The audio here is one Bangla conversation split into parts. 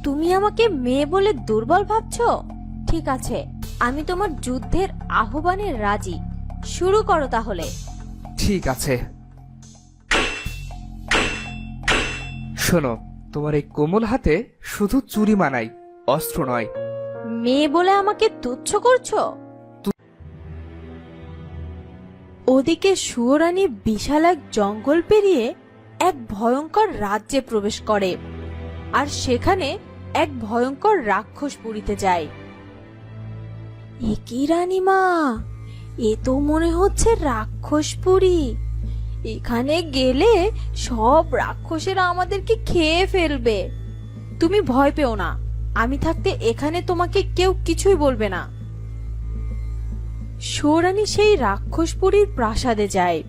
তুমি আমাকে মেয়ে বলে দুর্বল ভাবছো? ঠিক আছে, আমি তোমার যুদ্ধের আহ্বানে রাজি। শুরু করো তাহলে। ঠিক আছে, শোনো, তোমার এই কোমল হাতে শুধু চুরি মানাই, অস্ত্র নয়। মেয়ে বলে আমাকে তুচ্ছ করছো? ওদিকে সুয়োরানী বিশাল এক জঙ্গল পেরিয়ে এক ভয়ঙ্কর রাজ্যে প্রবেশ করে, আর সেখানে এক ভয়ঙ্কর রাক্ষস পুরীতে যায়। এ কি রানীমা, এ তো মনে হচ্ছে রাক্ষসপুরী। এখানে গেলে সব রাক্ষসেরা আমাদেরকে খেয়ে ফেলবে। তুমি ভয় পেও না, আমি থাকতে এখানে তোমাকে কেউ কিছুই বলবে না। সুয়োরানী সেই রাক্ষসপুরীর প্রাসাদে যায়।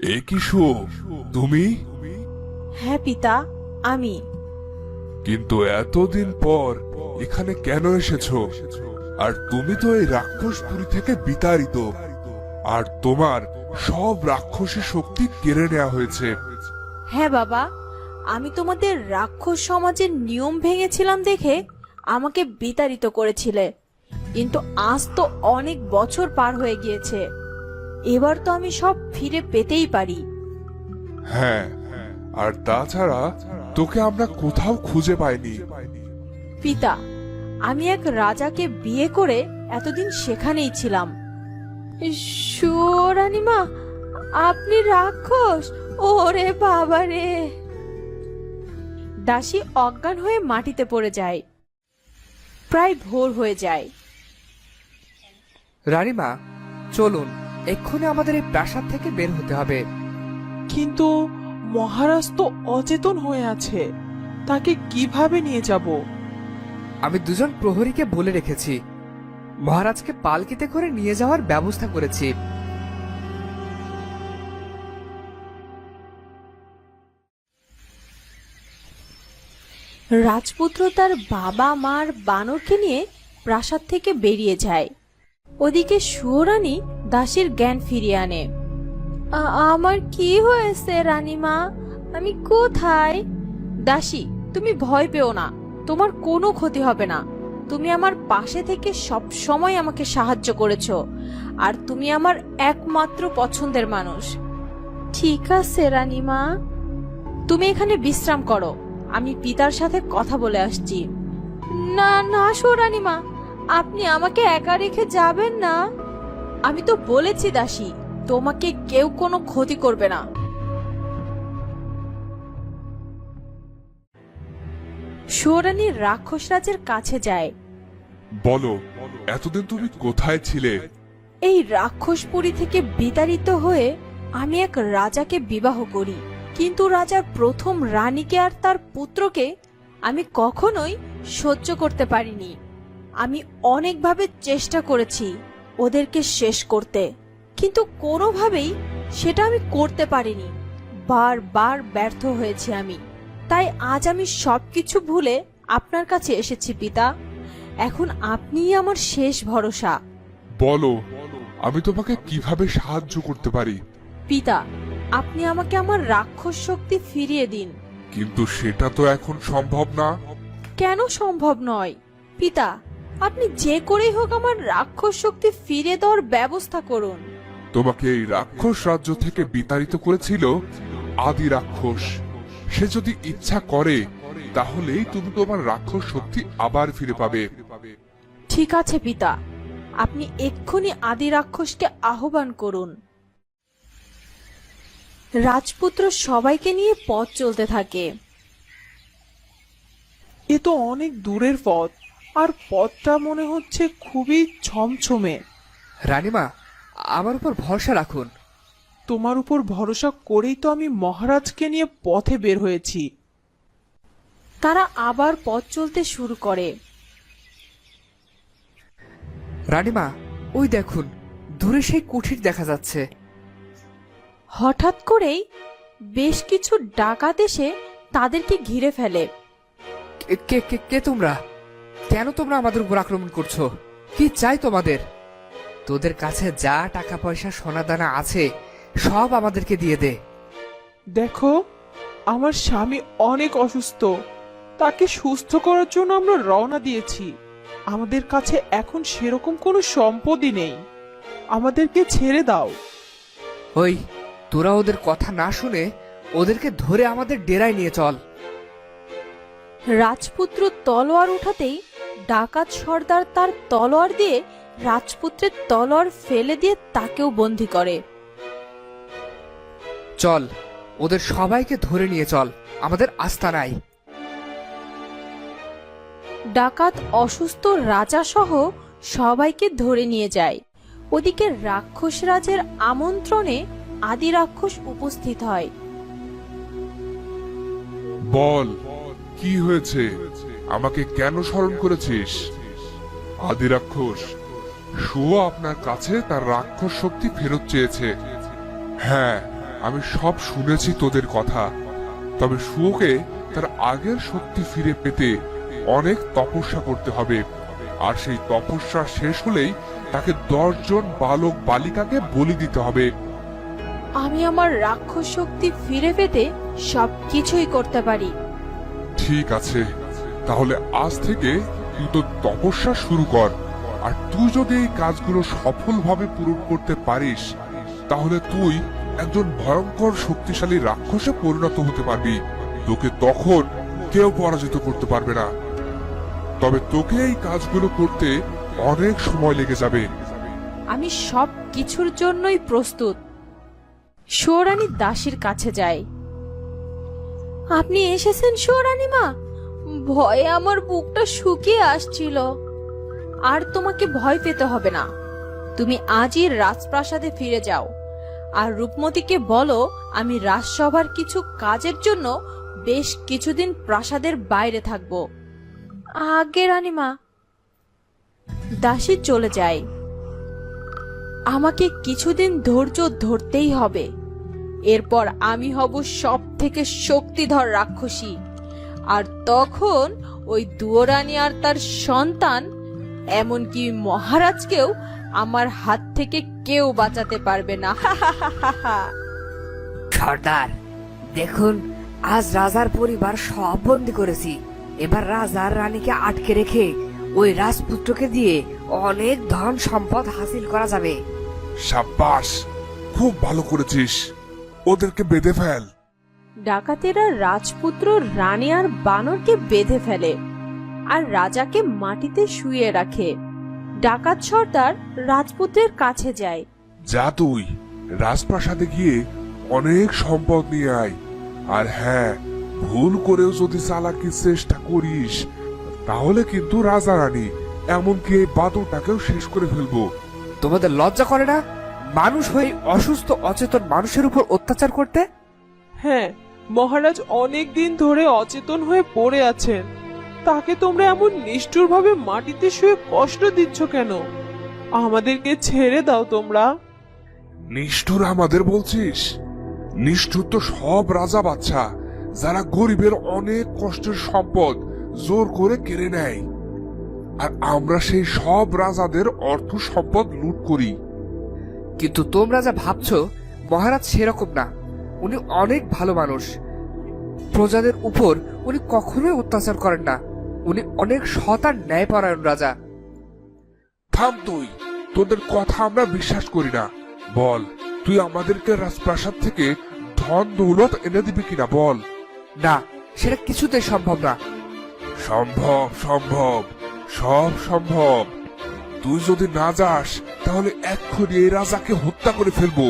এ কি সুয়োগ, তুমি? হ্যাঁ পিতা, আমি। কিন্তু এতদিন পর এখানে কেন এসেছো? আর তুমি তো এই রাক্ষসপুরী থেকে বিতাড়িত, আর তোমার সব রাক্ষসী শক্তি কেড়ে নেওয়া হয়েছে। হ্যাঁ বাবা, আমি তোমাদের রাক্ষস সমাজের নিয়ম ভেঙেছিলাম দেখে আমাকে বিতাড়িত করেছিলে, কিন্তু আজ তো অনেক বছর পার হয়ে গিয়েছে। এবার তো আমি সব ফিরে পেতেই পারি। হ্যাঁ, আর তাছাড়া তোকে আমরা কোথাও খুঁজে পাইনি। পিতা, আমি এক রাজাকে বিয়ে করে এতদিন সেখানেই ছিলাম। সুয়োরানীমা, আপনি রাক্ষস? ওরে বাবা রে! দাসী অজ্ঞান হয়ে মাটিতে পড়ে যায়। প্রায় ভোর হয়ে যায়। রানীমা, চলুন, এক্ষুনি আমাদের এই প্রাসাদ থেকে বের হতে হবে। কিন্তু মহারাজ তো অচেতন হয়ে আছে, তাকে কিভাবে নিয়ে যাব? আমি দুজন প্রহরীকে বলে রেখেছি, মহারাজকে পালকিতে করে নিয়ে যাওয়ার ব্যবস্থা করেছি। রাজপুত্র তার বাবা মার বানরকে নিয়ে প্রাসাদ থেকে বেরিয়ে যায়। ওদিকে সুয়োরানী দাসীর জ্ঞান ফিরিয়ে আনে। আমার কি হয়েছে রানীমা? আমি কোথায়? দাসী, তুমি ভয় পেও না, তোমার কোনো ক্ষতি হবে না। তুমি আমার পাশে থেকে সব সময় আমাকে সাহায্য করেছো, আর তুমি আমার একমাত্র পছন্দের মানুষ। ঠিক আছে রানীমা, তুমি এখানে বিশ্রাম করো, আমি পিতার সাথে কথা বলে আসছি। না না সুয়োরানীমা, আপনি আমাকে একা রেখে যাবেন না। আমি তো বলেছি দাসী, তোমাকে কেউ কোনো ক্ষতি করবে না। সুয়োরানী রাক্ষস রাজের কাছে যায়। বলো, এতদিন তুমি কোথায় ছিলে? এই রাক্ষসপুরী থেকে বিতাড়িত হয়ে আমি এক রাজাকে বিবাহ করি, কিন্তু রাজার প্রথম রানীকে আর তার পুত্রকে আমি কখনোই সহ্য করতে পারিনি। আমি অনেকভাবে চেষ্টা করেছি ওদেরকে শেষ করতে, কিন্তু কোনোভাবেই সেটা আমি করতে পারিনি। বারবার ব্যর্থ হয়েছি আমি। তাই আজ আমি সবকিছু ভুলে আপনার কাছে এসেছি পিতা। এখন আপনিই আমার শেষ ভরসা। বলো, আমি তোমাকে কিভাবে সাহায্য করতে পারি? পিতা, আপনি আমাকে আমার রাক্ষস শক্তি ফিরিয়ে দিন। কিন্তু সেটা তো এখন সম্ভব না। কেন সম্ভব নয়? পিতা, আপনি যে করেই হোক আমার রাক্ষস শক্তি ফিরিয়ে দেওয়ার ব্যবস্থা করুন। তোমাকে এই রাক্ষস রাজ্য থেকে বিতাড়িত করেছিল আদি রাক্ষস। সে যদি ইচ্ছা করে তাহলেই তুমি তোমার রাক্ষস শক্তি আবার ফিরে পাবে। ঠিক আছে পিতা, আপনি এক্ষুনি আদি রাক্ষসকে আহ্বান করুন। রাজপুত্র সবাইকে নিয়ে পথ চলতে থাকে। এ তো অনেক দূরের পথ, আর পথটা মনে হচ্ছে খুবই ছমছমে। রানীমা, আমার উপর ভরসা রাখুন। তোমার উপর ভরসা করেই তো আমি মহারাজকে নিয়ে পথে বের হয়েছি। তারা আবার পথ চলতে শুরু করে। রানীমা, ওই দেখুন, দূরে সেই কুঠির দেখা যাচ্ছে। হঠাৎ করেই বেশ কিছু ডাকাত এসে তাদেরকে ঘিরে ফেলে। কে কে কে তোমরা? কেন তোমরা আমাদের উপর আক্রমণ করছো? কি চাই তোমাদের? তোদের কাছে যা টাকা পয়সা সোনা দানা আছে সব আমাদেরকে দিয়ে দে। দেখো, আমার স্বামী অনেক অসুস্থ, তাকে সুস্থ করার জন্য আমরা রওনা দিয়েছি। আমাদের কাছে এখন সেরকম কোনো সম্পদই নেই। আমাদেরকে ছেড়ে দাও। ওই তোরা ওদের কথা না শুনে ওদেরকে ধরে আমাদের ডেরায় নিয়ে চল। রাজপুত্র তলোয়ার উঠাতেই ডাকাত সর্দার তার তলোয়ার দিয়ে রাজপুত্রের তলোয়ার ফেলে দিয়ে তাকেও বন্দী করে। চল, ওদের সবাইকে ধরে নিয়ে চল আমাদের আস্তানায়। ডাকাত অসুস্থ রাজা সহ সবাইকে ধরে নিয়ে যায়। ওদিকে রাক্ষস রাজের আমন্ত্রণে আদি রাক্ষস উপস্থিত হয়। বল, কি হয়েছে? আমাকে কেন স্মরণ করেছিস? আদি রাক্ষস, শুয়ো আপনার কাছে তার রাক্ষস শক্তি ফেরত চেয়েছে। হ্যাঁ, আমি সব শুনেছি তোদের কথা। তবে শুয়োকে তার আগের শক্তি ফিরে পেতে অনেক তপস্যা করতে হবে, আর সেই তপস্যা শেষ হলেই তাকে 10 জন বালক বালিকাকে বলি দিতে হবে। আমি আমার রাক্ষস শক্তি ফিরে পেতে সবকিছুই করতে পারি। ঠিক আছে, তাহলে আজ থেকে তুই তো তপস্যা শুরু কর। আর তুই যদি এই কাজগুলো সফলভাবে পূরণ করতে পারিস, তাহলে তুই একজন ভয়ঙ্কর শক্তিশালী রাক্ষসে পরিণত হতে পারবি। তোকে তখন কেউ পরাজিত করতে পারবে না। তবে তোকে এই কাজগুলো করতে অনেক সময় লেগে যাবে। আমি সব কিছুর জন্যই প্রস্তুত। সুয়োরানী দাসীর কাছে যায়। আপনি এসেছেন সুয়োরানী মা? ভয়ে আমার বুকটা শুকিয়ে আসছিল। আর তোমাকে ভয় পেতে হবে না। তুমি আজই রাজপ্রাসাদে ফিরে যাও, আর রূপমতীকে বলো আমি রাজসভার কিছু কাজের জন্য বেশ কিছুদিন প্রাসাদের বাইরে থাকবো। আগে রানীমা। দাসী চলে যায়। আমাকে কিছুদিন ধৈর্য ধরতেই হবে। এরপর আমি হব সব থেকে শক্তিধর রাক্ষসী, আর তখন ওই দুয়োরানী আর তার সন্তান, এমনকি মহারাজকেও আমার হাত থেকে কেউ বাঁচাতে পারবে না। সর্দার, দেখুন আজ রাজার পরিবার সব বন্দী করেছি। এবার রাজার রানীকে আটকে রেখে ওই রাজপুত্রকে দিয়ে অনেক ধন সম্পদ হাসিল করা যাবে। সাব্বাস, খুব ভালো করেছিস। ওদেরকে বেঁধে ফেল। ডাকাতেরা রাজপুত্র, রানী আর বানরকে বেঁধে ফেলে আর রাজাকে মাটিতে শুইয়ে রাখে। ডাকাত সর্দার রাজপুত্রের কাছে যায়। যা তুই রাজপ্রাসাদে গিয়ে অনেক সম্পদ নিয়ে আয়। আর হ্যাঁ, ভুল করেও যদি চালাকির চেষ্টা করিস, তাহলে কিন্তু রাজা রানী এমনকি এই বাদরটাকেও শেষ করে ফেলবো। তোমাদের লজ্জা করে না মানুষ হয়ে অসুস্থ অচেতন মানুষের উপর অত্যাচার করতে? হ্যাঁ, মহারাজ অনেক দিন ধরে অচেতন হয়ে পড়ে আছেন। তাকে তোমরা এমন নিষ্ঠুরভাবে মাটিতে শুয়ে কষ্ট দিচ্ছ কেন? আমাদেরকে ছেড়ে দাও তোমরা। নিষ্ঠুর আমাদের বলছিস? নিষ্ঠুর তো সব রাজা বাচ্চা, যারা গরিবের অনেক কষ্টের সম্পদ জোর করে কেড়ে নেয়। আর আমরা সেই সব রাজাদের অর্থ সম্পদ লুট করি। কিন্তু তোমরা যা ভাবছো, মহারাজ সেরকম না। উনি অনেক ভালো মানুষ। প্রজাদের উপর উনি কখনোই অত্যাচার করেন না। উনি অনেক সৎ আর ন্যায়পরায়ণ রাজা। থাম তুই, তোদের কথা আমরা বিশ্বাস করি না। বল, তুই আমাদেরকে রাজপ্রাসাদ থেকে ধন দৌলত এনে দিবি কিনা বল। না, সেটা কিছুতেই সম্ভব না। সম্ভব, সম্ভব, সব সম্ভব। তুই যদি না যাস, তাহলে এক্ষুনি এই রাজাকে হত্যা করে ফেলবো।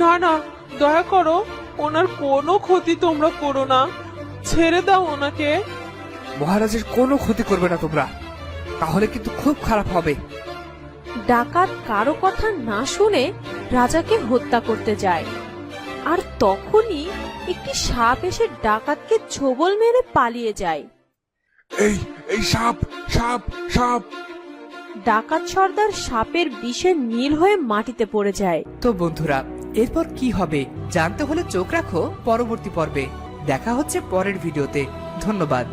না না, দয়া করো, ওনার কোনো ক্ষতি তোমরা করো না। ছেড়ে দাও ওনাকে। মহারাজের কোনো ক্ষতি করবে না তোমরা, তাহলে কিন্তু খুব খারাপ হবে। ডাকাত কারো কথা না শুনে রাজাকে হত্যা করতে যায়। আর তখনই একটি সাপ এসে ডাকাতকে ছোবল মেরে পালিয়ে যায়। এই এই সাপ, সাপ, সাপ! ডাকাত সর্দার সাপের বিষে নীল হয়ে মাটিতে পড়ে যায়। তো বন্ধুরা, এরপর কি হবে জানতে হলে চোখ রাখো পরবর্তী পর্বে। দেখা হচ্ছে পরের ভিডিওতে। ধন্যবাদ।